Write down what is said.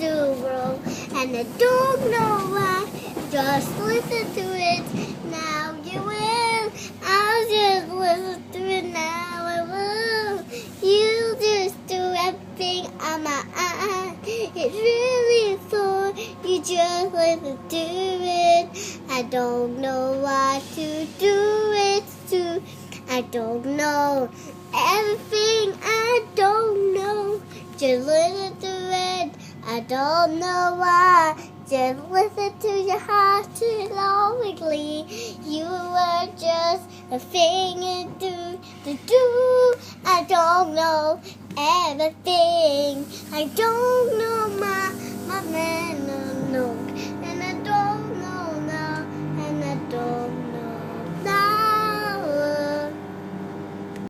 the world, and I don't know why. Just listen to it, now you will. I'll just listen to it, now I will. You just do everything on my eye. It's really fun, you just listen to it. I don't know what to do it to. I don't know everything, I don't know. Just listen to it, I don't know why. Just listen to your heart slowly. You were just a thing to do. I don't know everything. I don't know my man.